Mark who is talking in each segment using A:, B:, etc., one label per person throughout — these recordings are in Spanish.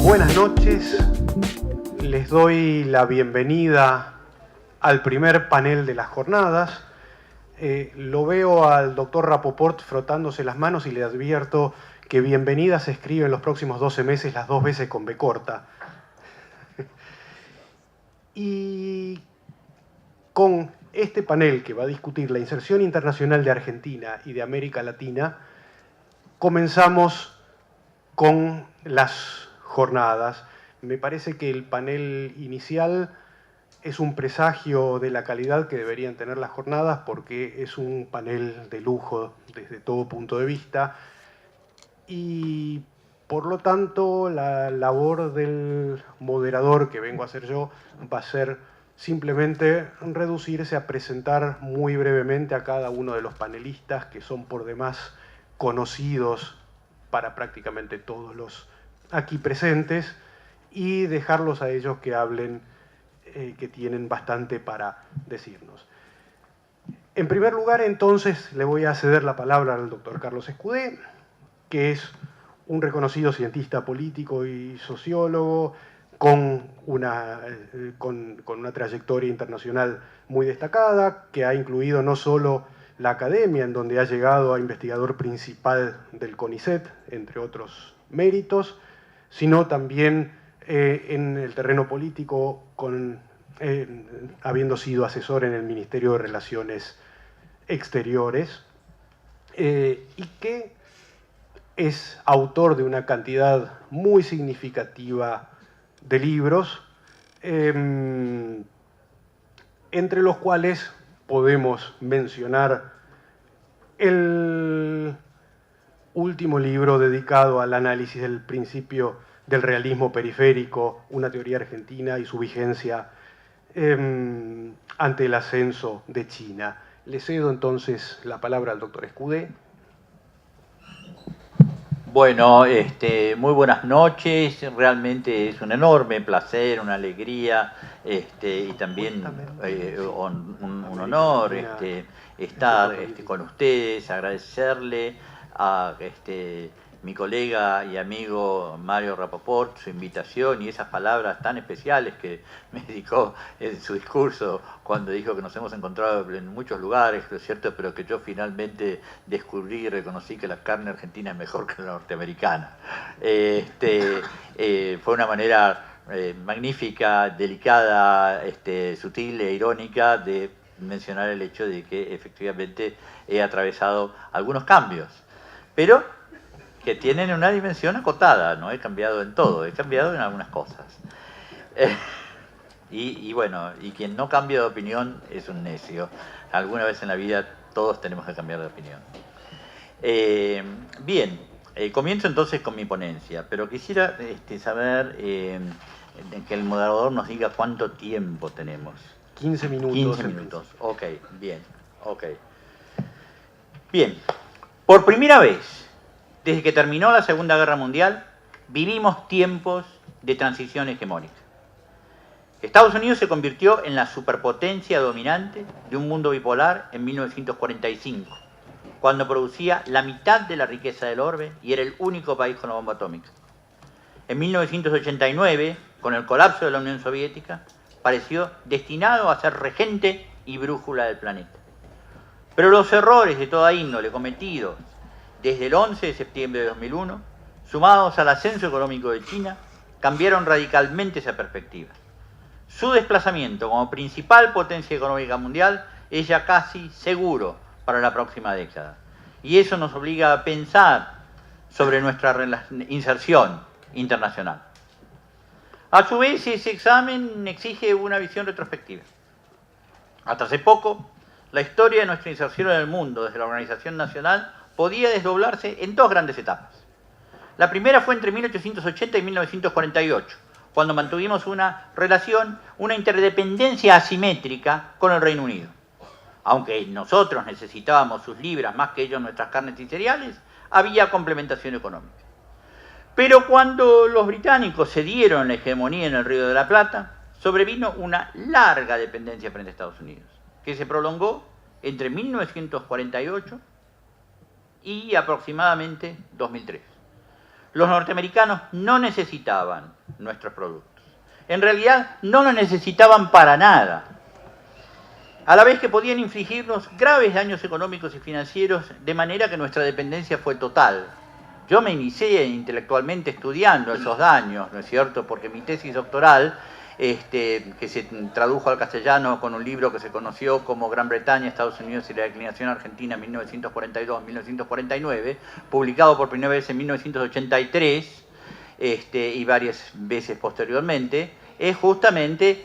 A: Buenas noches, les doy la bienvenida al primer panel de las jornadas. Lo veo al doctor Rapoport frotándose las manos y le advierto que bienvenida se escribe en los próximos 12 meses las 2 veces con B corta. Y con este panel que va a discutir la inserción internacional de Argentina y de América Latina, comenzamos con las jornadas. Me parece que el panel inicial es un presagio de la calidad que deberían tener las jornadas, porque es un panel de lujo desde todo punto de vista, y por lo tanto la labor del moderador, que vengo a hacer yo, va a ser simplemente reducirse a presentar muy brevemente a cada uno de los panelistas, que son por demás conocidos para prácticamente todos los aquí presentes, y dejarlos a ellos que hablen, que tienen bastante para decirnos. En primer lugar, entonces, le voy a ceder la palabra al doctor Carlos Escudé, que es un reconocido cientista político y sociólogo con una trayectoria internacional muy destacada, que ha incluido no solo la academia, en donde ha llegado a investigador principal del CONICET, entre otros méritos, sino también en el terreno político, habiendo sido asesor en el Ministerio de Relaciones Exteriores, y que es autor de una cantidad muy significativa de libros, entre los cuales podemos mencionar el último libro dedicado al análisis del principio del realismo periférico, una teoría argentina y su vigencia ante el ascenso de China. Le cedo entonces la palabra al doctor Escudé.
B: Bueno, muy buenas noches. Realmente es un enorme placer, una alegría y también un honor estar con ustedes, agradecerle a mi colega y amigo Mario Rapoport su invitación y esas palabras tan especiales que me dedicó en su discurso cuando dijo que nos hemos encontrado en muchos lugares, ¿no es cierto? Pero que yo finalmente descubrí y reconocí que la carne argentina es mejor que la norteamericana. Fue una manera magnífica, delicada, sutil e irónica de mencionar el hecho de que efectivamente he atravesado algunos cambios, pero que tienen una dimensión acotada. No he cambiado en todo, he cambiado en algunas cosas. Y bueno, y quien no cambia de opinión es un necio. Alguna vez en la vida todos tenemos que cambiar de opinión. Bien, comienzo entonces con mi ponencia, pero quisiera saber que el moderador nos diga cuánto tiempo tenemos.
A: 15 minutos.
B: 15 minutos, ok, bien, ok. Bien, por primera vez, desde que terminó la Segunda Guerra Mundial, vivimos tiempos de transición hegemónica. Estados Unidos se convirtió en la superpotencia dominante de un mundo bipolar en 1945, cuando producía la mitad de la riqueza del orbe y era el único país con una bomba atómica. En 1989, con el colapso de la Unión Soviética, pareció destinado a ser regente y brújula del planeta. Pero los errores de toda índole cometidos desde el 11 de septiembre de 2001, sumados al ascenso económico de China, cambiaron radicalmente esa perspectiva. Su desplazamiento como principal potencia económica mundial es ya casi seguro para la próxima década. Y eso nos obliga a pensar sobre nuestra inserción internacional. A su vez, ese examen exige una visión retrospectiva. Hasta hace poco, la historia de nuestra inserción en el mundo desde la organización nacional podía desdoblarse en dos grandes etapas. La primera fue entre 1880 y 1948, cuando mantuvimos una relación, una interdependencia asimétrica con el Reino Unido. Aunque nosotros necesitábamos sus libras más que ellos nuestras carnes y cereales, había complementación económica. Pero cuando los británicos cedieron la hegemonía en el Río de la Plata, sobrevino una larga dependencia frente a Estados Unidos, que se prolongó entre 1948 y aproximadamente 2003. Los norteamericanos no necesitaban nuestros productos. En realidad, no los necesitaban para nada. A la vez que podían infligirnos graves daños económicos y financieros, de manera que nuestra dependencia fue total. Yo me inicié intelectualmente estudiando esos daños, ¿no es cierto? Porque mi tesis doctoral, que se tradujo al castellano con un libro que se conoció como Gran Bretaña, Estados Unidos y la declinación argentina 1942-1949, publicado por primera vez en 1983 y varias veces posteriormente, es justamente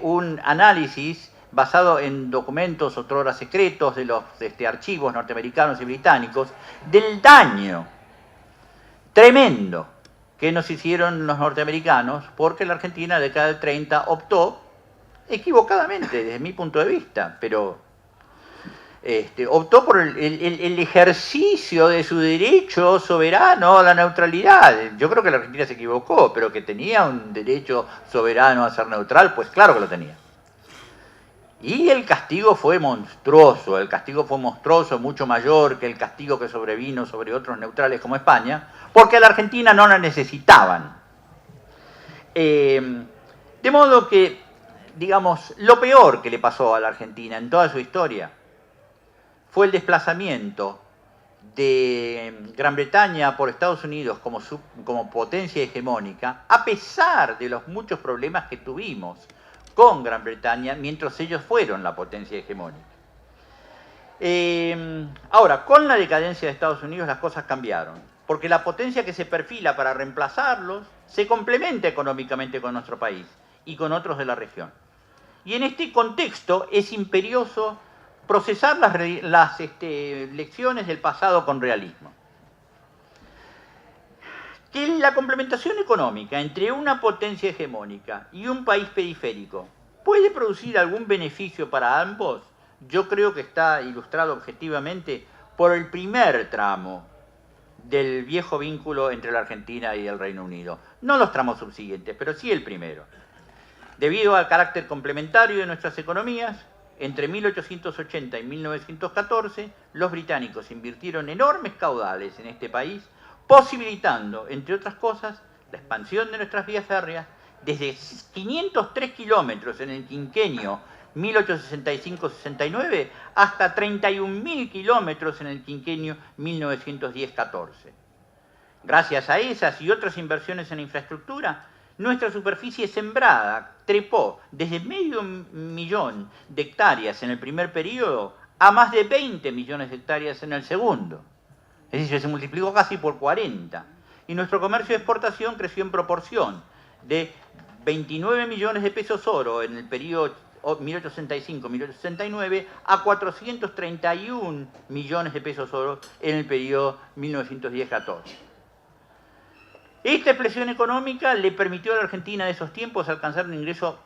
B: un análisis basado en documentos otrora secretos de los archivos norteamericanos y británicos del daño tremendo que nos hicieron los norteamericanos, porque la Argentina de la década del 30 optó, equivocadamente desde mi punto de vista, pero optó por el ejercicio de su derecho soberano a la neutralidad. Yo creo que la Argentina se equivocó, pero que tenía un derecho soberano a ser neutral, pues claro que lo tenía. Y el castigo fue monstruoso, mucho mayor que el castigo que sobrevino sobre otros neutrales como España, porque a la Argentina no la necesitaban. De modo que, digamos, lo peor que le pasó a la Argentina en toda su historia fue el desplazamiento de Gran Bretaña por Estados Unidos como potencia hegemónica, a pesar de los muchos problemas que tuvimos con Gran Bretaña mientras ellos fueron la potencia hegemónica. Ahora, con la decadencia de Estados Unidos las cosas cambiaron, porque la potencia que se perfila para reemplazarlos se complementa económicamente con nuestro país y con otros de la región. Y en este contexto es imperioso procesar las lecciones del pasado con realismo. Que la complementación económica entre una potencia hegemónica y un país periférico puede producir algún beneficio para ambos, yo creo que está ilustrado objetivamente por el primer tramo del viejo vínculo entre la Argentina y el Reino Unido. No los tramos subsiguientes, pero sí el primero. Debido al carácter complementario de nuestras economías, entre 1880 y 1914, los británicos invirtieron enormes caudales en este país, posibilitando, entre otras cosas, la expansión de nuestras vías férreas desde 503 kilómetros en el quinquenio 1865-69 hasta 31.000 kilómetros en el quinquenio 1910-14. Gracias a esas y otras inversiones en infraestructura, nuestra superficie sembrada trepó desde 500.000 de hectáreas en el primer periodo a más de 20 millones de hectáreas en el segundo. Es decir, se multiplicó casi por 40. Y nuestro comercio de exportación creció en proporción de 29 millones de pesos oro en el periodo 1865-1869 a 431 millones de pesos oro en el periodo 1910-14. Esta expresión económica le permitió a la Argentina de esos tiempos alcanzar un ingreso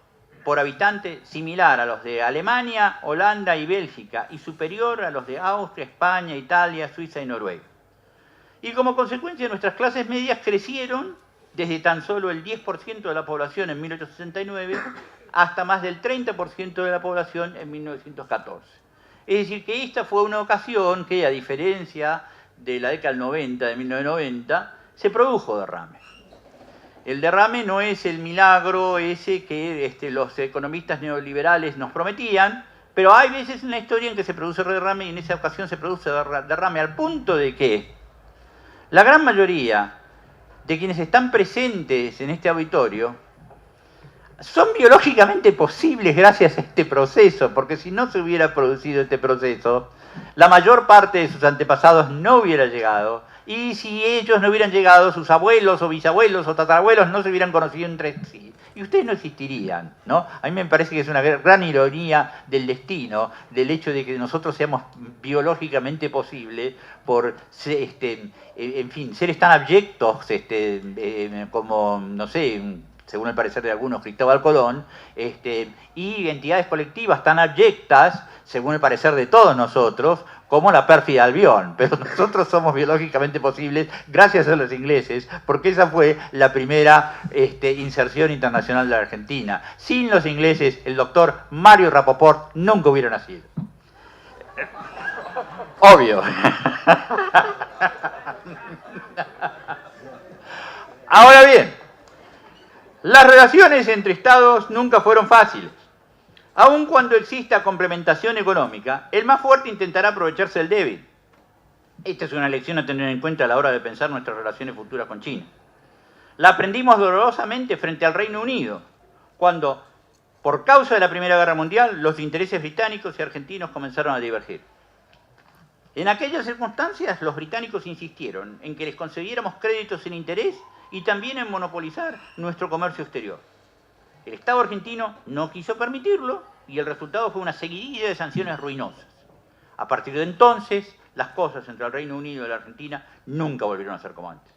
B: por habitante similar a los de Alemania, Holanda y Bélgica y superior a los de Austria, España, Italia, Suiza y Noruega. Y como consecuencia nuestras clases medias crecieron desde tan solo el 10% de la población en 1869 hasta más del 30% de la población en 1914. Es decir, que esta fue una ocasión que, a diferencia de la década del 90, de 1990, se produjo derrame. El derrame no es el milagro ese que los economistas neoliberales nos prometían, pero hay veces en la historia en que se produce derrame y en esa ocasión se produce derrame al punto de que la gran mayoría de quienes están presentes en este auditorio son biológicamente posibles gracias a este proceso, porque si no se hubiera producido este proceso, la mayor parte de sus antepasados no hubiera llegado, y si ellos no hubieran llegado, sus abuelos o bisabuelos o tatarabuelos no se hubieran conocido entre sí. Y ustedes no existirían, ¿no? A mí me parece que es una gran ironía del destino, del hecho de que nosotros seamos biológicamente posibles por, en fin, seres tan abyectos como, no sé, según el parecer de algunos, Cristóbal Colón, y entidades colectivas tan abyectas, según el parecer de todos nosotros, como la pérfida Albión, pero nosotros somos biológicamente posibles gracias a los ingleses, porque esa fue la primera inserción internacional de la Argentina. Sin los ingleses, el doctor Mario Rapoport nunca hubiera nacido. Obvio. Ahora bien, las relaciones entre Estados nunca fueron fáciles. Aun cuando exista complementación económica, el más fuerte intentará aprovecharse del débil. Esta es una lección a tener en cuenta a la hora de pensar nuestras relaciones futuras con China. La aprendimos dolorosamente frente al Reino Unido, cuando, por causa de la Primera Guerra Mundial, los intereses británicos y argentinos comenzaron a divergir. En aquellas circunstancias, los británicos insistieron en que les concediéramos créditos sin interés y también en monopolizar nuestro comercio exterior. El Estado argentino no quiso permitirlo y el resultado fue una seguidilla de sanciones ruinosas. A partir de entonces, las cosas entre el Reino Unido y la Argentina nunca volvieron a ser como antes.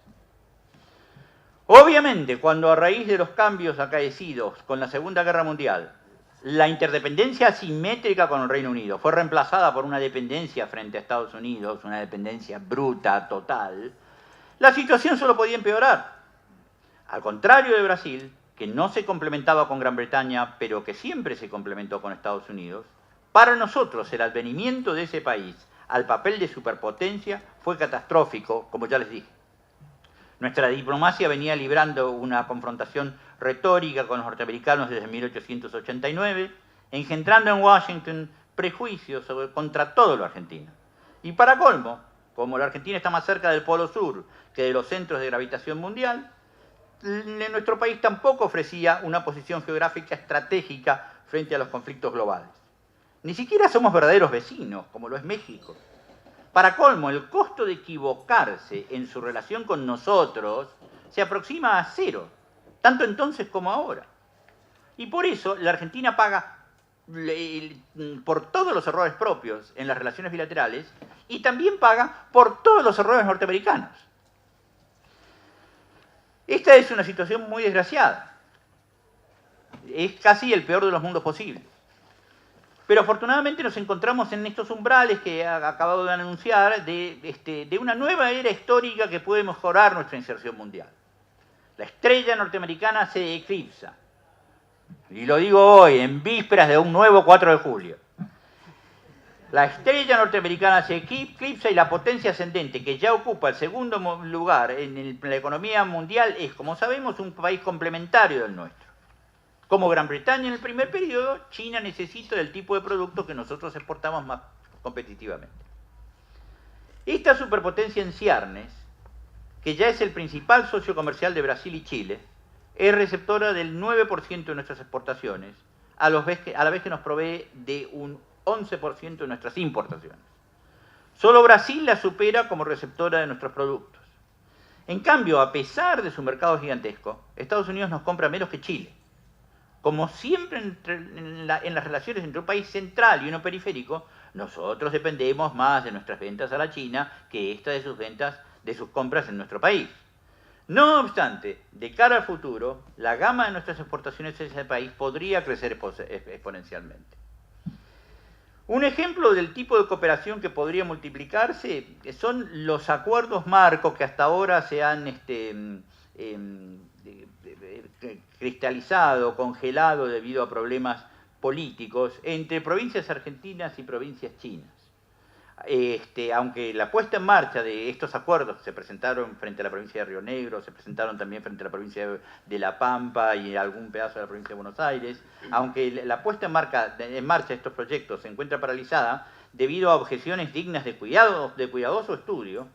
B: Obviamente, cuando a raíz de los cambios acaecidos con la Segunda Guerra Mundial, la interdependencia asimétrica con el Reino Unido fue reemplazada por una dependencia frente a Estados Unidos, una dependencia bruta, total, la situación solo podía empeorar. Al contrario de Brasil, que no se complementaba con Gran Bretaña, pero que siempre se complementó con Estados Unidos, para nosotros el advenimiento de ese país al papel de superpotencia fue catastrófico, como ya les dije. Nuestra diplomacia venía librando una confrontación retórica con los norteamericanos desde 1889, engendrando en Washington prejuicios contra todo lo argentino. Y para colmo, como la Argentina está más cerca del Polo Sur que de los centros de gravitación mundial, nuestro país tampoco ofrecía una posición geográfica estratégica frente a los conflictos globales. Ni siquiera somos verdaderos vecinos, como lo es México. Para colmo, el costo de equivocarse en su relación con nosotros se aproxima a cero, tanto entonces como ahora. Y por eso la Argentina paga por todos los errores propios en las relaciones bilaterales y también paga por todos los errores norteamericanos. Esta es una situación muy desgraciada. Es casi el peor de los mundos posibles. Pero afortunadamente nos encontramos en estos umbrales que he acabado de anunciar de una nueva era histórica que puede mejorar nuestra inserción mundial. La estrella norteamericana se eclipsa. Y lo digo hoy, en vísperas de un nuevo 4 de julio. La estrella norteamericana se eclipsa y la potencia ascendente, que ya ocupa el segundo lugar en la economía mundial, es, como sabemos, un país complementario del nuestro. Como Gran Bretaña en el primer periodo, China necesita del tipo de producto que nosotros exportamos más competitivamente. Esta superpotencia en ciernes, que ya es el principal socio comercial de Brasil y Chile, es receptora del 9% de nuestras exportaciones, a la vez que nos provee de un 11% de nuestras importaciones. Solo Brasil la supera como receptora de nuestros productos. En cambio, a pesar de su mercado gigantesco, Estados Unidos nos compra menos que Chile. Como siempre en las relaciones entre un país central y uno periférico, nosotros dependemos más de nuestras ventas a la China que esta de sus compras en nuestro país. No obstante, de cara al futuro, la gama de nuestras exportaciones a ese país podría crecer exponencialmente. Un ejemplo del tipo de cooperación que podría multiplicarse son los acuerdos marco que hasta ahora se han cristalizado, congelado debido a problemas políticos entre provincias argentinas y provincias chinas. Aunque la puesta en marcha de estos acuerdos se presentaron frente a la provincia de Río Negro, se presentaron también frente a la provincia de La Pampa y algún pedazo de la provincia de Buenos Aires, aunque la puesta en marcha de estos proyectos se encuentra paralizada debido a objeciones dignas de cuidadoso estudio,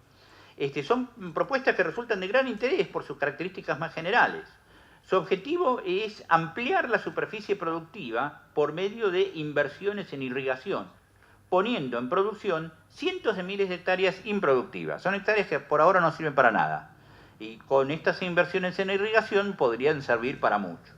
B: son propuestas que resultan de gran interés por sus características más generales. Su objetivo es ampliar la superficie productiva por medio de inversiones en irrigación, poniendo en producción cientos de miles de hectáreas improductivas. Son hectáreas que por ahora no sirven para nada. Y con estas inversiones en irrigación podrían servir para mucho.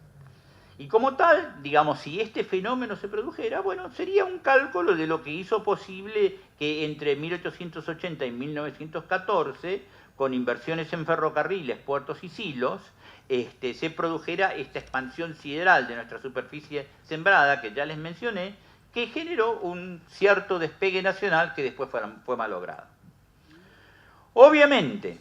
B: Y como tal, digamos, si este fenómeno se produjera, bueno, sería un cálculo de lo que hizo posible que entre 1880 y 1914, con inversiones en ferrocarriles, puertos y silos, se produjera esta expansión sideral de nuestra superficie sembrada, que ya les mencioné, que generó un cierto despegue nacional que después fue malogrado. Obviamente,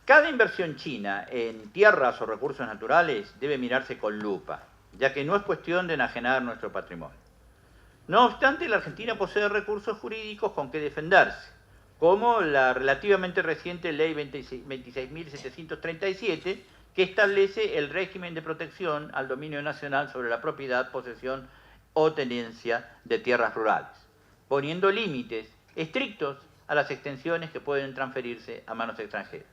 B: cada inversión china en tierras o recursos naturales debe mirarse con lupa, ya que no es cuestión de enajenar nuestro patrimonio. No obstante, la Argentina posee recursos jurídicos con que defenderse, como la relativamente reciente Ley 26.737, que establece el régimen de protección al dominio nacional sobre la propiedad, posesión o tenencia de tierras rurales, poniendo límites estrictos a las extensiones que pueden transferirse a manos extranjeras.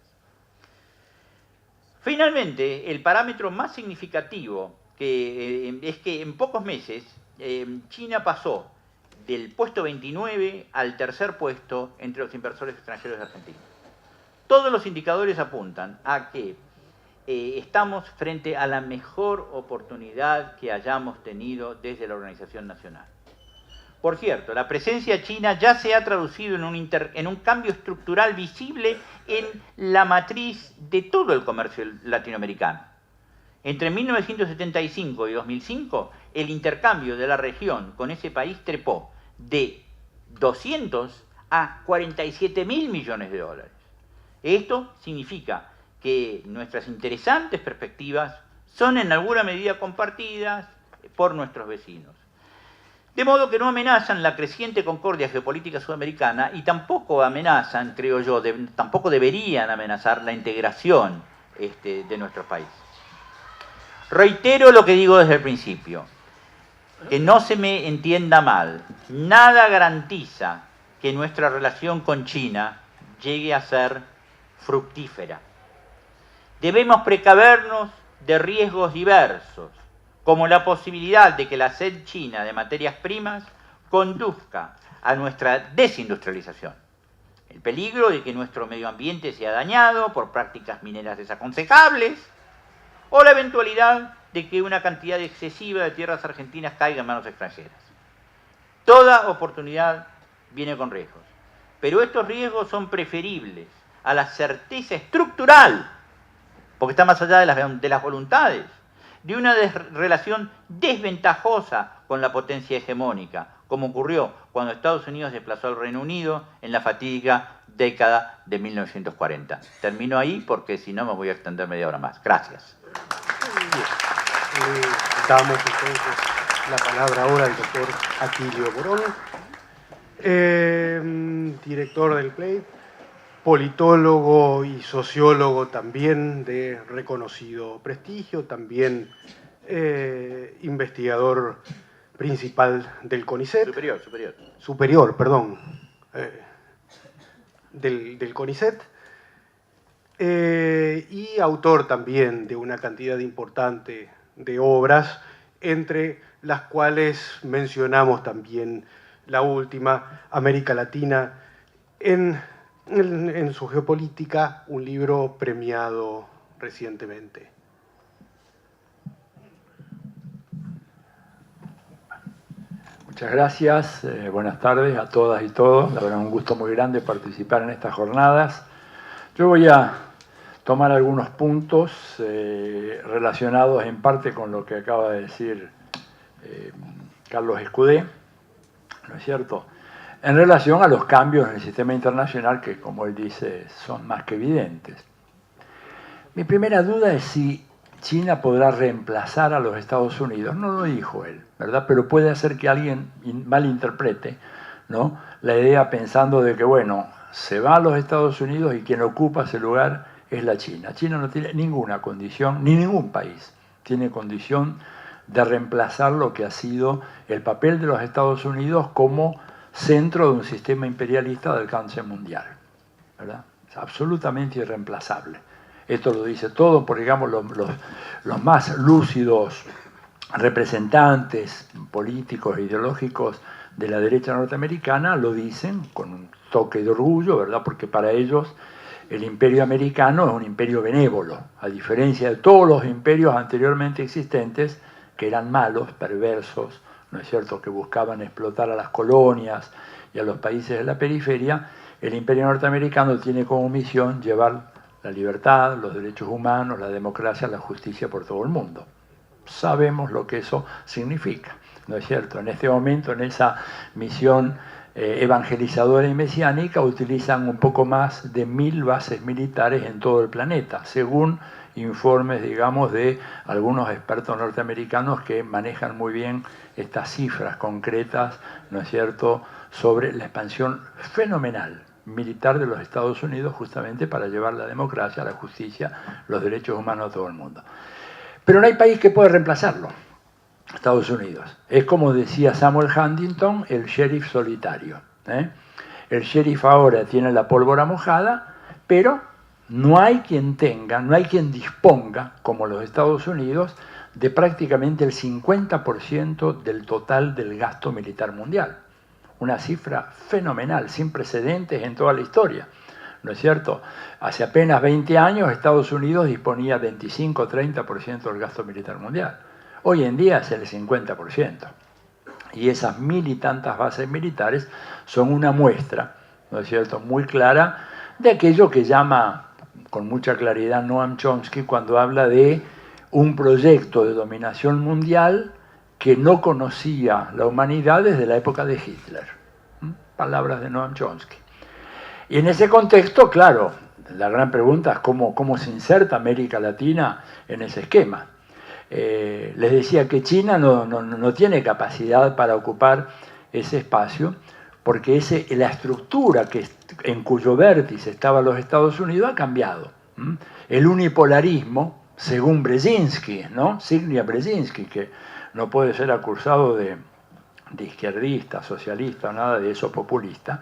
B: Finalmente, el parámetro más significativo es que en pocos meses China pasó del puesto 29 al tercer puesto entre los inversores extranjeros de Argentina. Todos los indicadores apuntan a que estamos frente a la mejor oportunidad que hayamos tenido desde la organización nacional. Por cierto, la presencia china ya se ha traducido en un cambio estructural visible en la matriz de todo el comercio latinoamericano. Entre 1975 y 2005, el intercambio de la región con ese país trepó de 200 a 47.000 millones de dólares. Esto significa que nuestras interesantes perspectivas son en alguna medida compartidas por nuestros vecinos. De modo que no amenazan la creciente concordia geopolítica sudamericana y tampoco amenazan, creo yo, tampoco deberían amenazar la integración de nuestros países. Reitero lo que digo desde el principio, que no se me entienda mal, nada garantiza que nuestra relación con China llegue a ser fructífera. Debemos precavernos de riesgos diversos, como la posibilidad de que la sed china de materias primas conduzca a nuestra desindustrialización, el peligro de que nuestro medio ambiente sea dañado por prácticas mineras desaconsejables, o la eventualidad de que una cantidad excesiva de tierras argentinas caiga en manos extranjeras. Toda oportunidad viene con riesgos, pero estos riesgos son preferibles a la certeza estructural, porque está más allá de las voluntades, de una relación desventajosa con la potencia hegemónica, como ocurrió cuando Estados Unidos desplazó al Reino Unido en la fatídica década de 1940. Termino ahí porque si no me voy a extender media hora más. Gracias.
A: Damos entonces la palabra ahora al doctor Atilio Borón, director del CLEI, politólogo y sociólogo también de reconocido prestigio, también investigador principal del CONICET. Superior, perdón. Del CONICET. Y autor también de una cantidad importante de obras, entre las cuales mencionamos también la última, América Latina en su geopolítica, un libro premiado recientemente.
C: Muchas gracias, buenas tardes a todas y todos. La verdad, un gusto muy grande participar en estas jornadas. Yo voy a tomar algunos puntos relacionados en parte con lo que acaba de decir Carlos Escudé, ¿no es cierto?, en relación a los cambios en el sistema internacional que, como él dice, son más que evidentes. Mi primera duda es si China podrá reemplazar a los Estados Unidos. No lo dijo él, ¿verdad? Pero puede hacer que alguien malinterprete, ¿no?, la idea pensando de que, bueno, se va a los Estados Unidos y quien ocupa ese lugar es la China. China no tiene ninguna condición, ni ningún país tiene condición de reemplazar lo que ha sido el papel de los Estados Unidos como centro de un sistema imperialista de alcance mundial, ¿verdad? Es absolutamente irreemplazable. Esto lo dice todo, porque digamos los más lúcidos representantes políticos e ideológicos de la derecha norteamericana lo dicen con un toque de orgullo, ¿verdad? Porque para ellos el imperio americano es un imperio benévolo, a diferencia de todos los imperios anteriormente existentes que eran malos, perversos, ¿no es cierto?, que buscaban explotar a las colonias y a los países de la periferia. El imperio norteamericano tiene como misión llevar la libertad, los derechos humanos, la democracia, la justicia por todo el mundo. Sabemos lo que eso significa. ¿no es cierto? En este momento, en esa misión evangelizadora y mesiánica, utilizan un poco más de 1000 bases militares en todo el planeta, según informes, digamos, de algunos expertos norteamericanos que manejan muy bien estas cifras concretas, ¿no es cierto?, sobre la expansión fenomenal militar de los Estados Unidos justamente para llevar la democracia, la justicia, los derechos humanos a todo el mundo. Pero no hay país que pueda reemplazarlo. Estados Unidos. Es como decía Samuel Huntington, el sheriff solitario. El sheriff ahora tiene la pólvora mojada, pero no hay quien tenga, no hay quien disponga, como los Estados Unidos, de prácticamente el 50% del total del gasto militar mundial. Una cifra fenomenal, sin precedentes en toda la historia, ¿no es cierto? Hace apenas 20 años Estados Unidos disponía 25-30% del gasto militar mundial. Hoy en día es el 50%. Y esas 1000 y tantas bases militares son una muestra, ¿no es cierto?, muy clara de aquello que llama con mucha claridad Noam Chomsky cuando habla de un proyecto de dominación mundial que no conocía la humanidad desde la época de Hitler. Palabras de Noam Chomsky. Y en ese contexto, claro, la gran pregunta es cómo se inserta América Latina en ese esquema. Les decía que China no tiene capacidad para ocupar ese espacio porque la estructura en cuyo vértice estaban los Estados Unidos ha cambiado. El unipolarismo, según Brzezinski, ¿no? Zbigniew Brzezinski, que no puede ser acusado de izquierdista, socialista o nada de eso populista,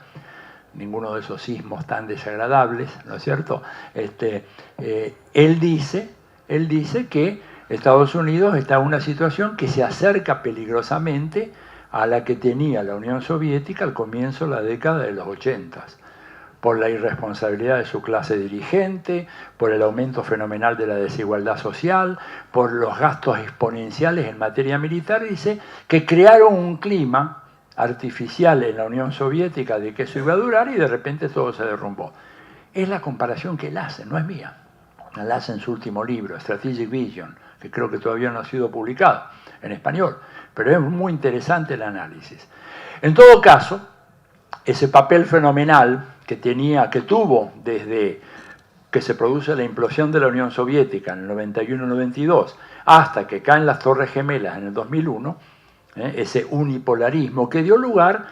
C: ninguno de esos sismos tan desagradables, ¿no es cierto? Él dice que Estados Unidos está en una situación que se acerca peligrosamente a la que tenía la Unión Soviética al comienzo de la década de los 80, por la irresponsabilidad de su clase dirigente, por el aumento fenomenal de la desigualdad social, por los gastos exponenciales en materia militar. Dice que crearon un clima artificial en la Unión Soviética de que eso iba a durar y de repente todo se derrumbó. Es la comparación que él hace, no es mía. Él hace en su último libro, Strategic Vision, que creo que todavía no ha sido publicado en español, pero es muy interesante el análisis. En todo caso, ese papel fenomenal que tuvo desde que se produce la implosión de la Unión Soviética en el 91-92 hasta que caen las Torres Gemelas en el 2001, ese unipolarismo que dio lugar,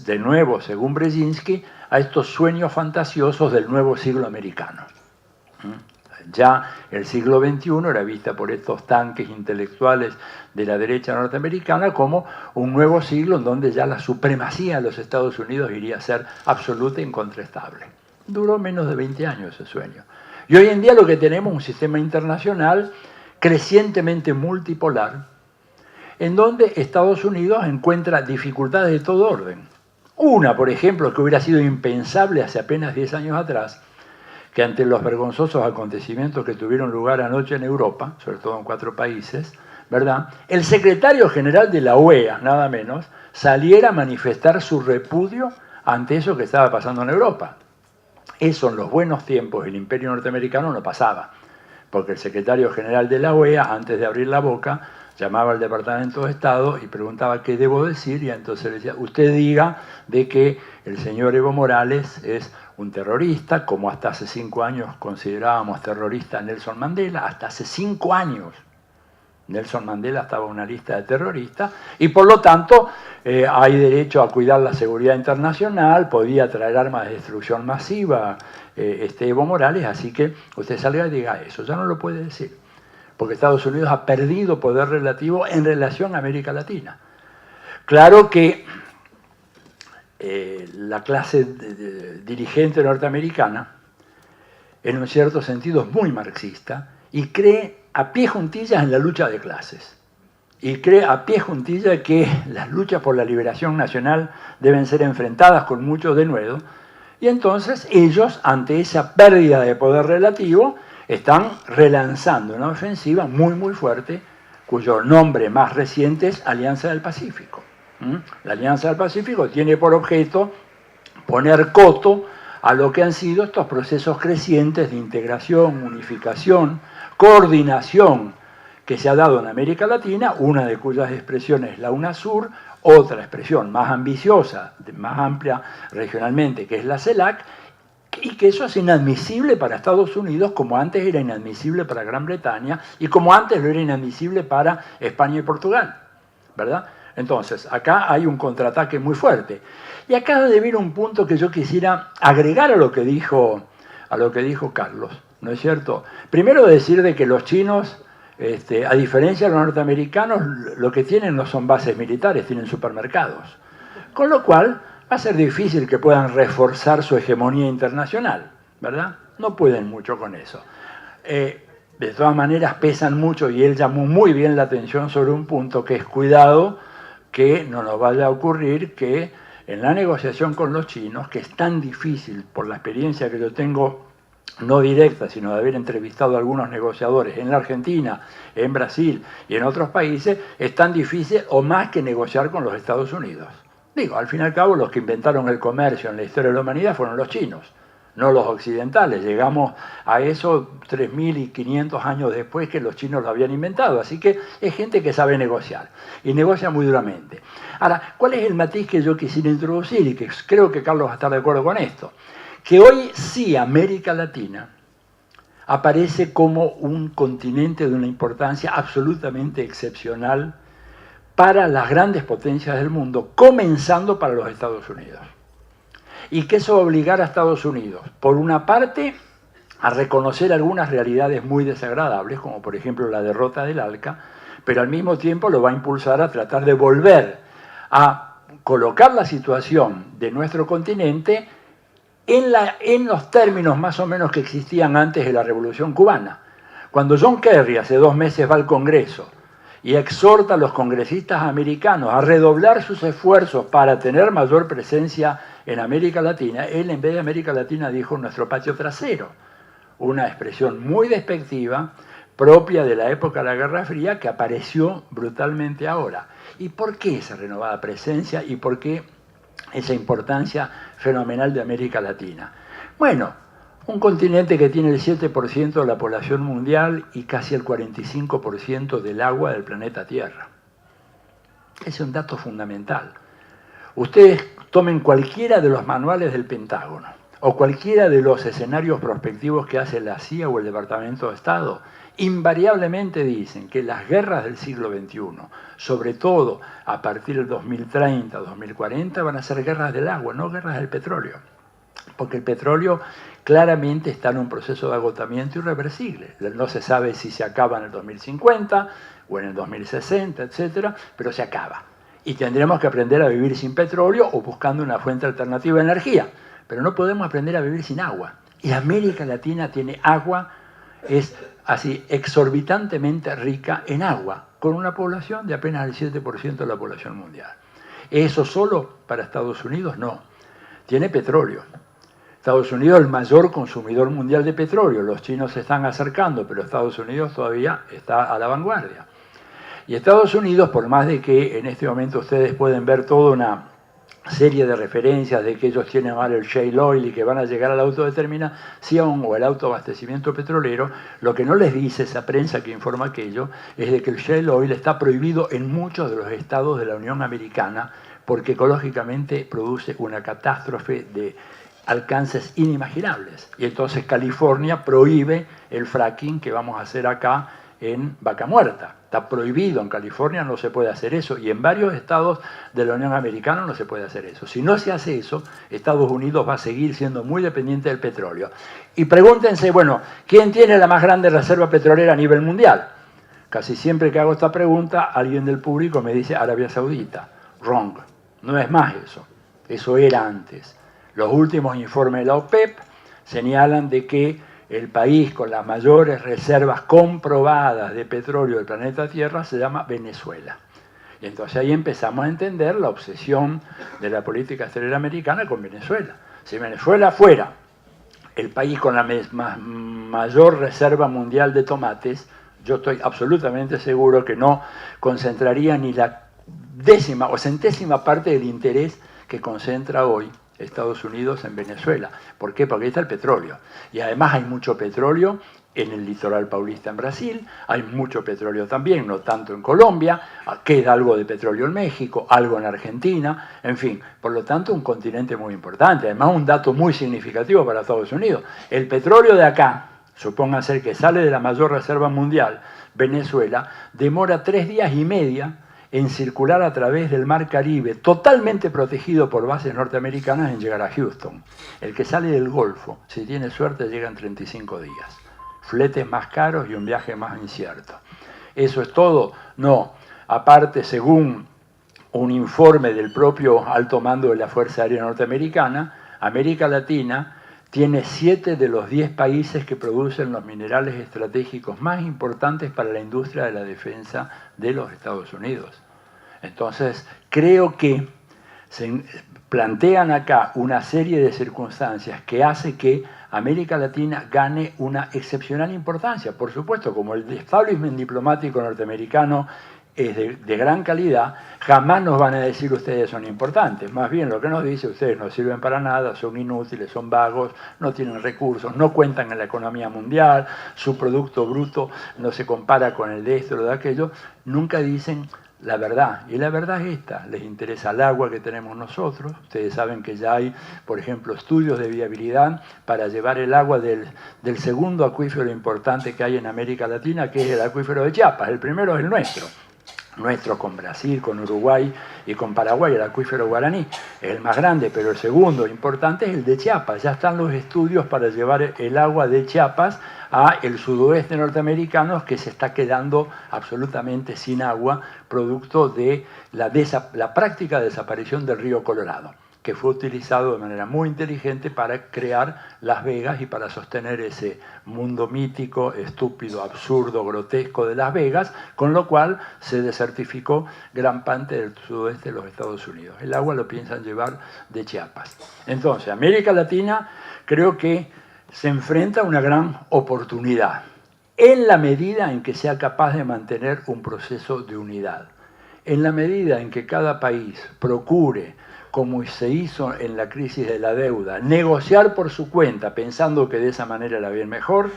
C: de nuevo, según Brzezinski, a estos sueños fantasiosos del nuevo siglo americano. Ya el siglo XXI era vista por estos tanques intelectuales de la derecha norteamericana como un nuevo siglo en donde ya la supremacía de los Estados Unidos iría a ser absoluta e incontestable. Duró menos de 20 años ese sueño. Y hoy en día lo que tenemos es un sistema internacional crecientemente multipolar, en donde Estados Unidos encuentra dificultades de todo orden. Una, por ejemplo, que hubiera sido impensable hace apenas 10 años atrás, que ante los vergonzosos acontecimientos que tuvieron lugar anoche en Europa, sobre todo en 4 países, ¿verdad?, el secretario general de la OEA, nada menos, saliera a manifestar su repudio ante eso que estaba pasando en Europa. Eso en los buenos tiempos del Imperio Norteamericano no pasaba, porque el secretario general de la OEA, antes de abrir la boca, llamaba al Departamento de Estado y preguntaba qué debo decir, y entonces le decía, usted diga de que el señor Evo Morales es un terrorista, como hasta hace 5 años considerábamos terrorista a Nelson Mandela. Hasta hace 5 años Nelson Mandela estaba en una lista de terroristas y por lo tanto hay derecho a cuidar la seguridad internacional, podía traer armas de destrucción masiva Evo Morales, así que usted salga y diga eso. Ya no lo puede decir, porque Estados Unidos ha perdido poder relativo en relación a América Latina. Claro que la clase dirigente norteamericana, en un cierto sentido, es muy marxista y cree a pie juntillas en la lucha de clases. Y cree a pie juntillas que las luchas por la liberación nacional deben ser enfrentadas con mucho denuedo. Y entonces ellos, ante esa pérdida de poder relativo, están relanzando una ofensiva muy, muy fuerte, cuyo nombre más reciente es Alianza del Pacífico. La Alianza del Pacífico tiene por objeto poner coto a lo que han sido estos procesos crecientes de integración, unificación, coordinación que se ha dado en América Latina, una de cuyas expresiones es la UNASUR, otra expresión más ambiciosa, más amplia regionalmente, que es la CELAC, y que eso es inadmisible para Estados Unidos, como antes era inadmisible para Gran Bretaña, y como antes lo era inadmisible para España y Portugal, ¿verdad? Entonces, acá hay un contraataque muy fuerte. Y acá debe haber un punto que yo quisiera agregar a lo que dijo Carlos, ¿no es cierto? Primero decir de que los chinos, a diferencia de los norteamericanos, lo que tienen no son bases militares, tienen supermercados. Con lo cual, va a ser difícil que puedan reforzar su hegemonía internacional, ¿verdad? No pueden mucho con eso. De todas maneras, pesan mucho, y él llamó muy bien la atención sobre un punto, que es cuidado que no nos vaya a ocurrir que en la negociación con los chinos, que es tan difícil por la experiencia que yo tengo, no directa, sino de haber entrevistado a algunos negociadores en la Argentina, en Brasil y en otros países, es tan difícil o más que negociar con los Estados Unidos. Digo, al fin y al cabo, los que inventaron el comercio en la historia de la humanidad fueron los chinos, no los occidentales. Llegamos a eso 3.500 años después que los chinos lo habían inventado. Así que es gente que sabe negociar, y negocia muy duramente. Ahora, ¿cuál es el matiz que yo quisiera introducir? Y que creo que Carlos va a estar de acuerdo con esto. Que hoy sí América Latina aparece como un continente de una importancia absolutamente excepcional para las grandes potencias del mundo, comenzando para los Estados Unidos. Y que eso va a obligar a Estados Unidos, por una parte, a reconocer algunas realidades muy desagradables, como por ejemplo la derrota del ALCA, pero al mismo tiempo lo va a impulsar a tratar de volver a colocar la situación de nuestro continente en los términos más o menos que existían antes de la Revolución Cubana. Cuando John Kerry hace 2 meses va al Congreso y exhorta a los congresistas americanos a redoblar sus esfuerzos para tener mayor presencia en América Latina, él en vez de América Latina dijo nuestro patio trasero, una expresión muy despectiva, propia de la época de la Guerra Fría, que apareció brutalmente ahora. ¿Y por qué esa renovada presencia y por qué esa importancia fenomenal de América Latina? Bueno, un continente que tiene el 7% de la población mundial y casi el 45% del agua del planeta Tierra. Es un dato fundamental. Ustedes tomen cualquiera de los manuales del Pentágono o cualquiera de los escenarios prospectivos que hace la CIA o el Departamento de Estado, invariablemente dicen que las guerras del siglo XXI, sobre todo a partir del 2030, 2040, van a ser guerras del agua, no guerras del petróleo. Porque el petróleo claramente está en un proceso de agotamiento irreversible. No se sabe si se acaba en el 2050 o en el 2060, etcétera, pero se acaba. Y tendremos que aprender a vivir sin petróleo o buscando una fuente alternativa de energía. Pero no podemos aprender a vivir sin agua. Y América Latina tiene agua, es así exorbitantemente rica en agua, con una población de apenas el 7% de la población mundial. ¿Eso solo para Estados Unidos? No. Tiene petróleo. Estados Unidos es el mayor consumidor mundial de petróleo. Los chinos se están acercando, pero Estados Unidos todavía está a la vanguardia. Y Estados Unidos, por más de que en este momento ustedes pueden ver toda una serie de referencias de que ellos tienen mal el shale oil y que van a llegar a la autodeterminación o el autoabastecimiento petrolero, lo que no les dice esa prensa que informa aquello es de que el shale oil está prohibido en muchos de los estados de la Unión Americana porque ecológicamente produce una catástrofe de alcances inimaginables. Y entonces California prohíbe el fracking que vamos a hacer acá en Vaca Muerta. Está prohibido en California, no se puede hacer eso, y en varios estados de la Unión Americana no se puede hacer eso. Si no se hace eso, Estados Unidos va a seguir siendo muy dependiente del petróleo. Y pregúntense, bueno, ¿quién tiene la más grande reserva petrolera a nivel mundial? Casi siempre que hago esta pregunta, alguien del público me dice Arabia Saudita. Wrong, no es más eso. Eso era antes. Los últimos informes de la OPEP señalan de que el país con las mayores reservas comprobadas de petróleo del planeta Tierra se llama Venezuela. Y entonces ahí empezamos a entender la obsesión de la política exterior americana con Venezuela. Si Venezuela fuera el país con la mayor reserva mundial de tomates, yo estoy absolutamente seguro que no concentraría ni la décima o centésima parte del interés que concentra hoy Estados Unidos en Venezuela. ¿Por qué? Porque ahí está el petróleo. Y además hay mucho petróleo en el litoral paulista en Brasil, hay mucho petróleo también, no tanto en Colombia, queda algo de petróleo en México, algo en Argentina, en fin, por lo tanto un continente muy importante, además un dato muy significativo para Estados Unidos. El petróleo de acá, supónganse que sale de la mayor reserva mundial, Venezuela, demora 3 días y medio en circular a través del Mar Caribe, totalmente protegido por bases norteamericanas, en llegar a Houston. El que sale del Golfo, si tiene suerte, llega en 35 días. Fletes más caros y un viaje más incierto. ¿Eso es todo? No. Aparte, según un informe del propio alto mando de la Fuerza Aérea Norteamericana, América Latina tiene 7 de los 10 países que producen los minerales estratégicos más importantes para la industria de la defensa de los Estados Unidos. Entonces, creo que se plantean acá una serie de circunstancias que hace que América Latina gane una excepcional importancia. Por supuesto, como el establishment diplomático norteamericano es de gran calidad, jamás nos van a decir ustedes son importantes. Más bien lo que nos dice, ustedes no sirven para nada, son inútiles, son vagos, no tienen recursos, no cuentan en la economía mundial, su Producto Bruto no se compara con el de esto o de aquello. Nunca dicen la verdad, y la verdad es esta: les interesa el agua que tenemos nosotros. Ustedes saben que ya hay, por ejemplo, estudios de viabilidad para llevar el agua del segundo acuífero importante que hay en América Latina, que es el acuífero de Chiapas. El primero es el nuestro con Brasil, con Uruguay y con Paraguay, el acuífero guaraní es el más grande, pero el segundo importante es el de Chiapas. Ya están los estudios para llevar el agua de Chiapas a el sudoeste norteamericano, que se está quedando absolutamente sin agua, producto de la práctica desaparición del río Colorado, que fue utilizado de manera muy inteligente para crear Las Vegas y para sostener ese mundo mítico, estúpido, absurdo, grotesco de Las Vegas, con lo cual se desertificó gran parte del sudoeste de los Estados Unidos. El agua lo piensan llevar de Chiapas. Entonces, América Latina creo que se enfrenta a una gran oportunidad, en la medida en que sea capaz de mantener un proceso de unidad, en la medida en que cada país procure, como se hizo en la crisis de la deuda, negociar por su cuenta, pensando que de esa manera era bien mejor.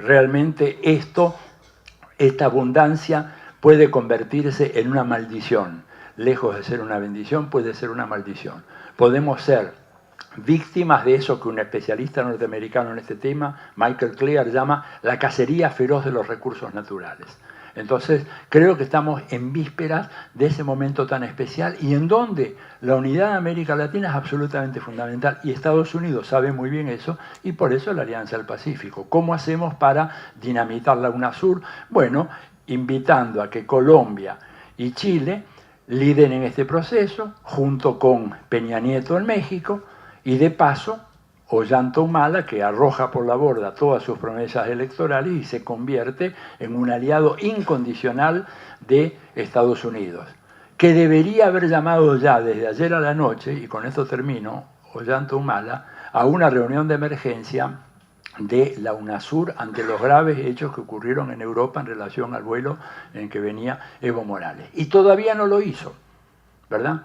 C: Realmente esta abundancia puede convertirse en una maldición. Lejos de ser una bendición, puede ser una maldición. Podemos ser víctimas de eso que un especialista norteamericano en este tema, Michael Clear, llama la cacería feroz de los recursos naturales. Entonces, creo que estamos en vísperas de ese momento tan especial y en donde la unidad de América Latina es absolutamente fundamental, y Estados Unidos sabe muy bien eso, y por eso la Alianza del Pacífico. ¿Cómo hacemos para dinamitar la UNASUR? Bueno, invitando a que Colombia y Chile lideren este proceso, junto con Peña Nieto en México, y de paso Ollanta Humala, que arroja por la borda todas sus promesas electorales y se convierte en un aliado incondicional de Estados Unidos, que debería haber llamado ya desde ayer a la noche, y con esto termino, Ollanta Humala, a una reunión de emergencia de la UNASUR ante los graves hechos que ocurrieron en Europa en relación al vuelo en que venía Evo Morales. Y todavía no lo hizo, ¿verdad?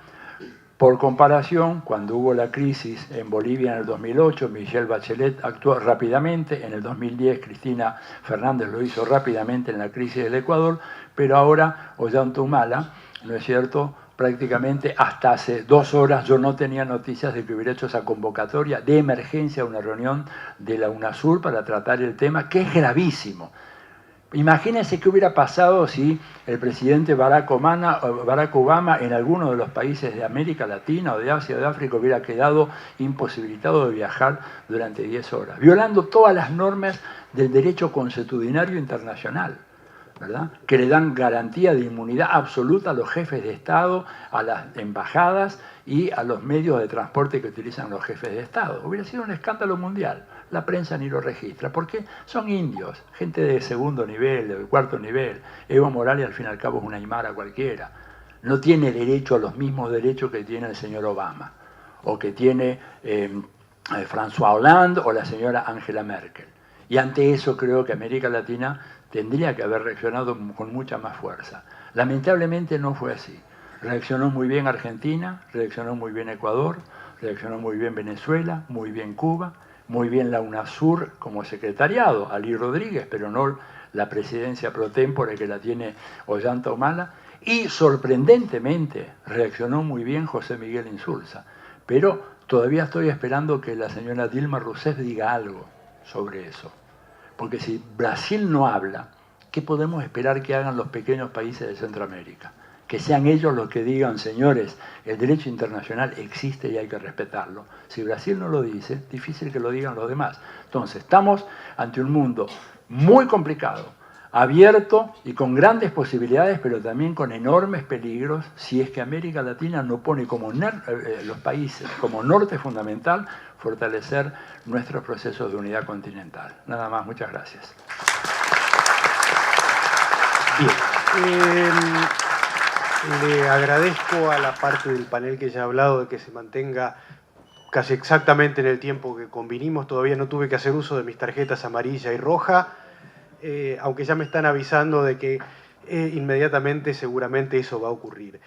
C: Por comparación, cuando hubo la crisis en Bolivia en el 2008, Michelle Bachelet actuó rápidamente, en el 2010 Cristina Fernández lo hizo rápidamente en la crisis del Ecuador, pero ahora Ollanta Humala, ¿no es cierto?, prácticamente hasta hace 2 horas yo no tenía noticias de que hubiera hecho esa convocatoria de emergencia a una reunión de la UNASUR para tratar el tema, que es gravísimo. Imagínense qué hubiera pasado si el presidente Barack Obama en alguno de los países de América Latina o de Asia o de África hubiera quedado imposibilitado de viajar durante 10 horas, violando todas las normas del derecho consuetudinario internacional, ¿verdad?, que le dan garantía de inmunidad absoluta a los jefes de Estado, a las embajadas y a los medios de transporte que utilizan los jefes de Estado. Hubiera sido un escándalo mundial. La prensa ni lo registra, porque son indios, gente de segundo nivel, de cuarto nivel. Evo Morales, al fin y al cabo, es una aymara cualquiera. No tiene derecho a los mismos derechos que tiene el señor Obama, o que tiene François Hollande o la señora Angela Merkel. Y ante eso creo que América Latina tendría que haber reaccionado con mucha más fuerza. Lamentablemente no fue así. Reaccionó muy bien Argentina, reaccionó muy bien Ecuador, reaccionó muy bien Venezuela, muy bien Cuba, muy bien la UNASUR como secretariado, Ali Rodríguez, pero no la presidencia pro tempore que la tiene Ollanta Humala, y sorprendentemente reaccionó muy bien José Miguel Insulza. Pero todavía estoy esperando que la señora Dilma Rousseff diga algo sobre eso. Porque si Brasil no habla, ¿qué podemos esperar que hagan los pequeños países de Centroamérica? Que sean ellos los que digan, señores, el derecho internacional existe y hay que respetarlo. Si Brasil no lo dice, difícil que lo digan los demás. Entonces, estamos ante un mundo muy complicado, abierto y con grandes posibilidades, pero también con enormes peligros, si es que América Latina no pone como los países como norte fundamental fortalecer nuestros procesos de unidad continental. Nada más, muchas gracias.
A: Bien. Le agradezco a la parte del panel que ya ha hablado de que se mantenga casi exactamente en el tiempo que convinimos. Todavía no tuve que hacer uso de mis tarjetas amarilla y roja, aunque ya me están avisando de que inmediatamente seguramente eso va a ocurrir.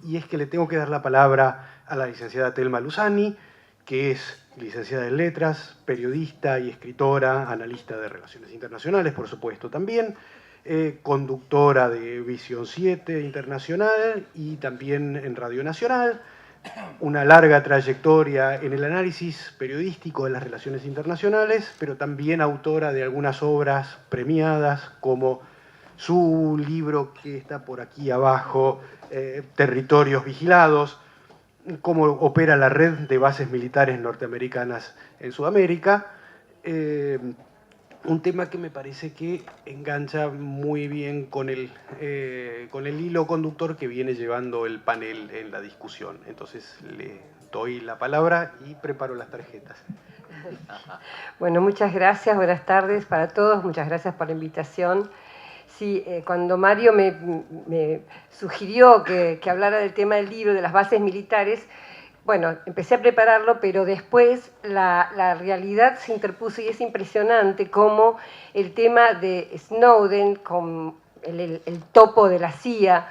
A: Y es que le tengo que dar la palabra a la licenciada Telma Luzani, que es licenciada en Letras, periodista y escritora, analista de relaciones internacionales, por supuesto, también, conductora de Visión 7 Internacional y también en Radio Nacional, una larga trayectoria en el análisis periodístico de las relaciones internacionales, pero también autora de algunas obras premiadas, como su libro que está por aquí abajo, Territorios Vigilados, cómo opera la red de bases militares norteamericanas en Sudamérica, un tema que me parece que engancha muy bien con el hilo conductor que viene llevando el panel en la discusión. Entonces le doy la palabra y preparo las tarjetas.
D: Bueno, muchas gracias, buenas tardes para todos, muchas gracias por la invitación. Sí, cuando Mario me sugirió que hablara del tema del libro, de las bases militares, bueno, empecé a prepararlo, pero después la realidad se interpuso y es impresionante cómo el tema de Snowden, con el topo de la CIA,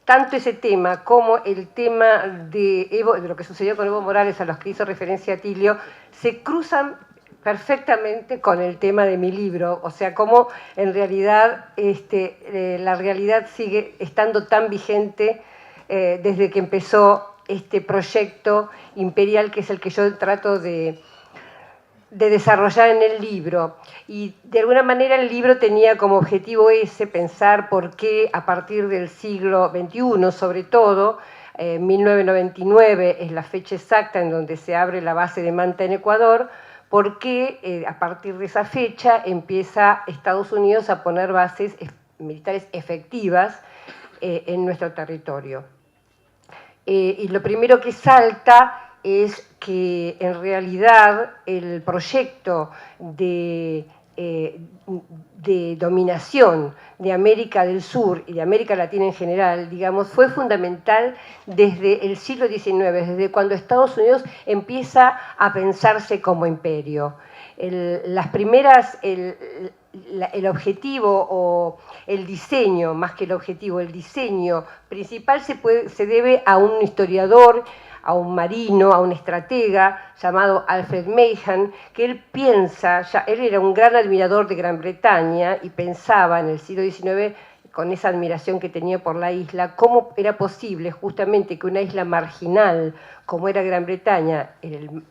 D: tanto ese tema como el tema de lo que sucedió con Evo Morales, a los que hizo referencia Tilio, se cruzan perfectamente con el tema de mi libro, o sea, cómo en realidad la realidad sigue estando tan vigente desde que empezó este proyecto imperial, que es el que yo trato de desarrollar en el libro. Y de alguna manera el libro tenía como objetivo pensar por qué a partir del siglo XXI, sobre todo, 1999 es la fecha exacta en donde se abre la base de Manta en Ecuador, por qué a partir de esa fecha empieza Estados Unidos a poner bases militares efectivas en nuestro territorio. Y lo primero que salta es que en realidad el proyecto de dominación de América del Sur y de América Latina en general, digamos, fue fundamental desde el siglo XIX, desde cuando Estados Unidos empieza a pensarse como imperio. El objetivo o el diseño, más que el objetivo, el diseño principal se debe a un historiador, a un marino, a un estratega llamado Alfred Mahan, que él era un gran admirador de Gran Bretaña y pensaba en el siglo XIX, con esa admiración que tenía por la isla, cómo era posible justamente que una isla marginal como era Gran Bretaña en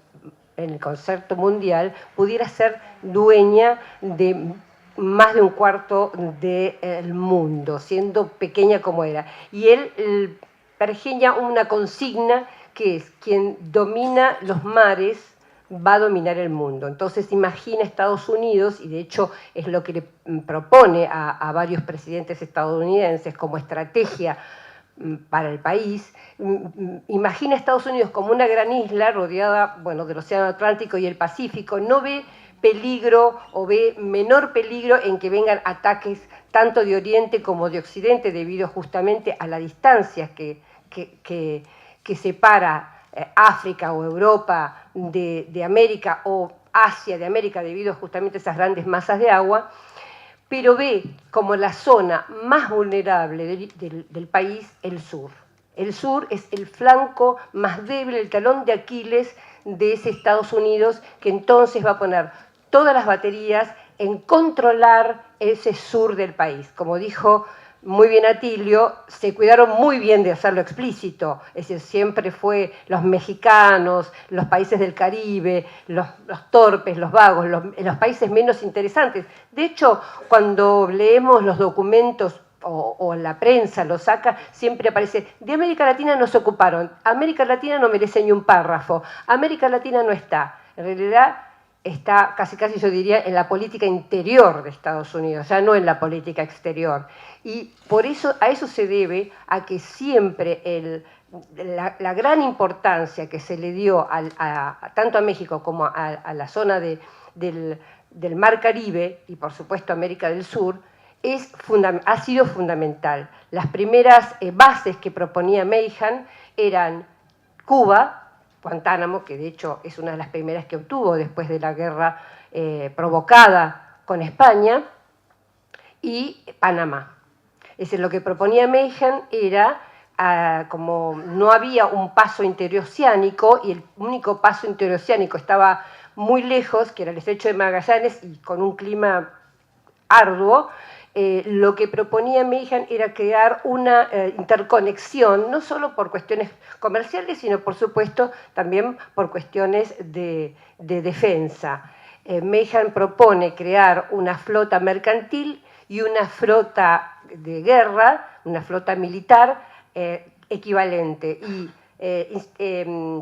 D: el concepto mundial pudiera ser dueña de más de un cuarto del mundo, siendo pequeña como era. Y él pergeña una consigna que es: quien domina los mares va a dominar el mundo. Entonces imagina Estados Unidos, y de hecho es lo que le propone a varios presidentes estadounidenses como estrategia para el país, imagina Estados Unidos como una gran isla rodeada, bueno, del Océano Atlántico y el Pacífico, no ve peligro o ve menor peligro en que vengan ataques tanto de Oriente como de Occidente, debido justamente a la distancia que separa África o Europa de América, o Asia de América, debido justamente a esas grandes masas de agua, pero ve como la zona más vulnerable del país el sur. El sur es el flanco más débil, el talón de Aquiles de ese Estados Unidos, que entonces va a poner todas las baterías en controlar ese sur del país. Como dijo muy bien Atilio, se cuidaron muy bien de hacerlo explícito, es decir, siempre fue los mexicanos, los países del Caribe, los torpes, los vagos, los países menos interesantes. De hecho, cuando leemos los documentos o la prensa lo saca, siempre aparece, de América Latina no se ocuparon, América Latina no merece ni un párrafo, América Latina no está. En realidad está casi yo diría en la política interior de Estados Unidos, ya no en la política exterior. Y por eso, a eso se debe a que siempre la gran importancia que se le dio tanto a México como a la zona del Mar Caribe y por supuesto América del Sur, ha sido fundamental. Las primeras bases que proponía Mahan eran Cuba, Guantánamo, que de hecho es una de las primeras que obtuvo después de la guerra provocada con España, y Panamá. Es decir, lo que proponía Mahan era, como no había un paso interoceánico, y el único paso interoceánico estaba muy lejos, que era el estrecho de Magallanes, y con un clima arduo, lo que proponía Mahan era crear una interconexión, no solo por cuestiones comerciales, sino por supuesto también por cuestiones de defensa. Mahan propone crear una flota mercantil y una flota de guerra, una flota militar equivalente, y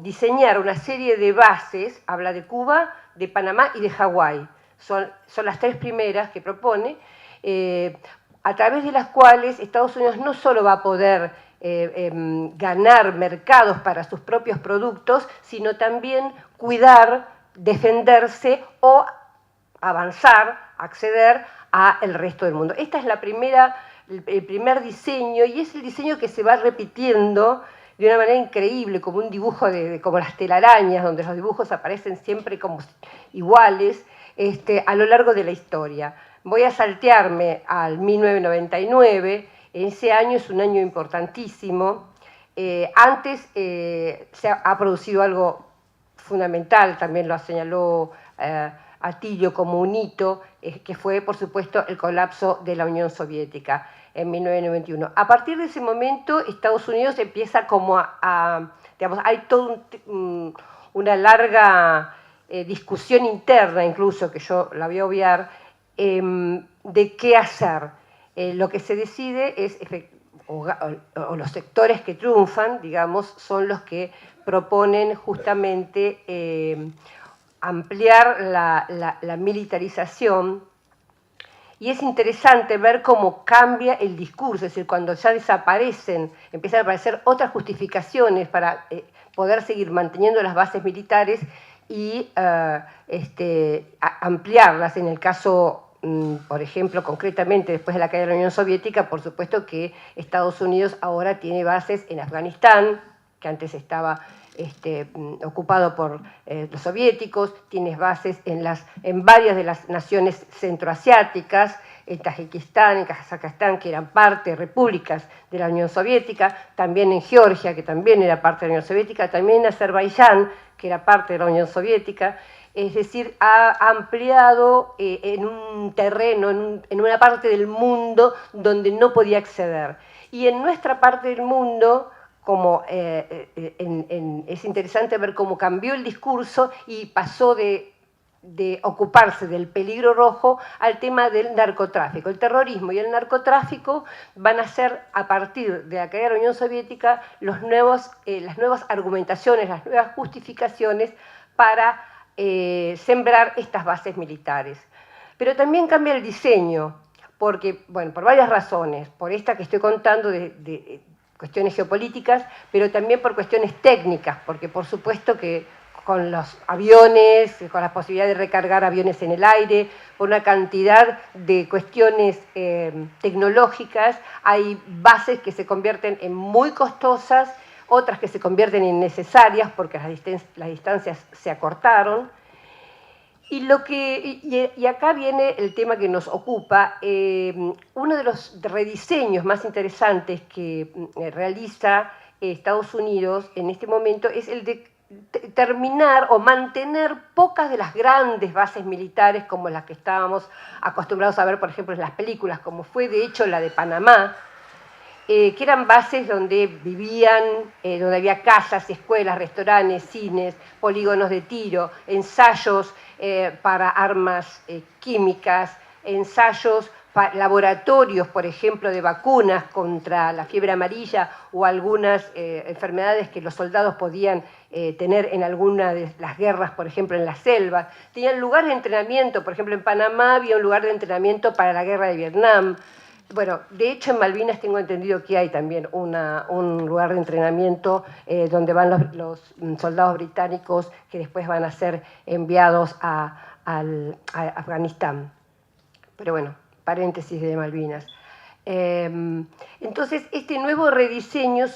D: diseñar una serie de bases, habla de Cuba, de Panamá y de Hawái. Son las tres primeras que propone, a través de las cuales Estados Unidos no solo va a poder ganar mercados para sus propios productos, sino también cuidar, defenderse o avanzar, acceder al resto del mundo. Esta es el primer diseño, y es el diseño que se va repitiendo de una manera increíble, como un dibujo como las telarañas, donde los dibujos aparecen siempre como iguales a lo largo de la historia. Voy a saltearme al 1999, ese año es un año importantísimo. Antes se ha producido algo fundamental, también lo señaló Atilio como un hito, que fue, por supuesto, el colapso de la Unión Soviética en 1991. A partir de ese momento, Estados Unidos empieza como digamos, hay toda una larga discusión interna, incluso, que yo la voy a obviar, de qué hacer. Lo que se decide es, o los sectores que triunfan, digamos, son los que proponen justamente ampliar la militarización, y es interesante ver cómo cambia el discurso, es decir, cuando ya empiezan a aparecer otras justificaciones para poder seguir manteniendo las bases militares y ampliarlas. En el caso, por ejemplo, concretamente después de la caída de la Unión Soviética, por supuesto que Estados Unidos ahora tiene bases en Afganistán, que antes estaba ocupado por los soviéticos, tiene bases en varias de las naciones centroasiáticas, en Tayikistán, en Kazajstán, que eran repúblicas de la Unión Soviética, también en Georgia, que también era parte de la Unión Soviética, también en Azerbaiyán, que era parte de la Unión Soviética. Es decir, ha ampliado en un terreno, en una parte del mundo donde no podía acceder. Y en nuestra parte del mundo, es interesante ver cómo cambió el discurso y pasó de ocuparse del peligro rojo al tema del narcotráfico. El terrorismo y el narcotráfico van a ser, a partir de la caída de la Unión Soviética, las nuevas argumentaciones, las nuevas justificaciones para sembrar estas bases militares. Pero también cambia el diseño, porque, bueno, por varias razones, por esta que estoy contando de cuestiones geopolíticas, pero también por cuestiones técnicas, porque por supuesto que con los aviones, con la posibilidad de recargar aviones en el aire, por una cantidad de cuestiones tecnológicas, hay bases que se convierten en muy costosas, otras que se convierten en necesarias porque las distancias se acortaron. Y acá viene el tema que nos ocupa. Uno de los rediseños más interesantes que realiza Estados Unidos en este momento es el de terminar o mantener pocas de las grandes bases militares como las que estábamos acostumbrados a ver, por ejemplo, en las películas, como fue de hecho la de Panamá, que eran bases donde vivían, donde había casas, escuelas, restaurantes, cines, polígonos de tiro, ensayos para armas químicas, ensayos, laboratorios, por ejemplo, de vacunas contra la fiebre amarilla o algunas enfermedades que los soldados podían tener en alguna de las guerras, por ejemplo, en las selvas. Tenían lugares de entrenamiento, por ejemplo, en Panamá había un lugar de entrenamiento para la guerra de Vietnam. Bueno, de hecho en Malvinas tengo entendido que hay también un lugar de entrenamiento donde van los soldados británicos que después van a ser enviados a Afganistán. Pero bueno, paréntesis de Malvinas. Entonces, este nuevo rediseño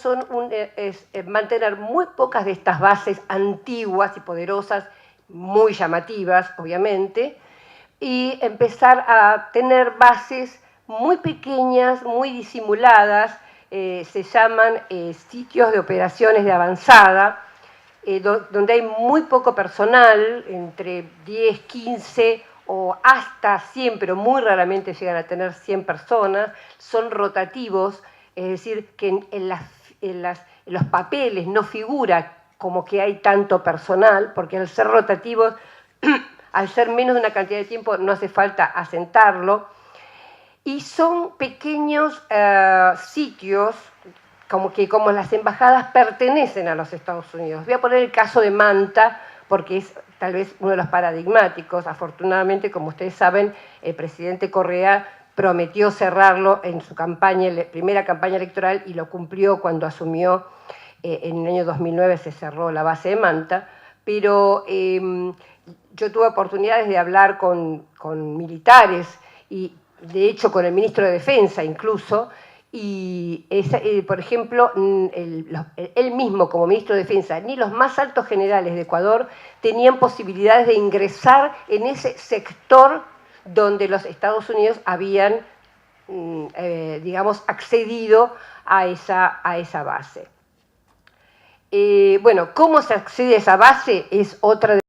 D: es mantener muy pocas de estas bases antiguas y poderosas, muy llamativas, obviamente, y empezar a tener bases muy pequeñas, muy disimuladas, se llaman sitios de operaciones de avanzada, donde hay muy poco personal, entre 10, 15 o hasta 100, pero muy raramente llegan a tener 100 personas, son rotativos, es decir, que en los papeles no figura como que hay tanto personal, porque al ser rotativos, al ser menos de una cantidad de tiempo, no hace falta asentarlo, y son pequeños sitios como las embajadas pertenecen a los Estados Unidos. Voy a poner el caso de Manta, porque es tal vez uno de los paradigmáticos. Afortunadamente, como ustedes saben, el presidente Correa prometió cerrarlo en su primera campaña electoral y lo cumplió cuando asumió. En el año 2009 se cerró la base de Manta, pero yo tuve oportunidades de hablar con militares y de hecho con el ministro de Defensa incluso, y por ejemplo, él mismo como ministro de Defensa, ni los más altos generales de Ecuador tenían posibilidades de ingresar en ese sector donde los Estados Unidos habían, digamos, accedido a esa base. Bueno, ¿cómo se accede a esa base? Es otra de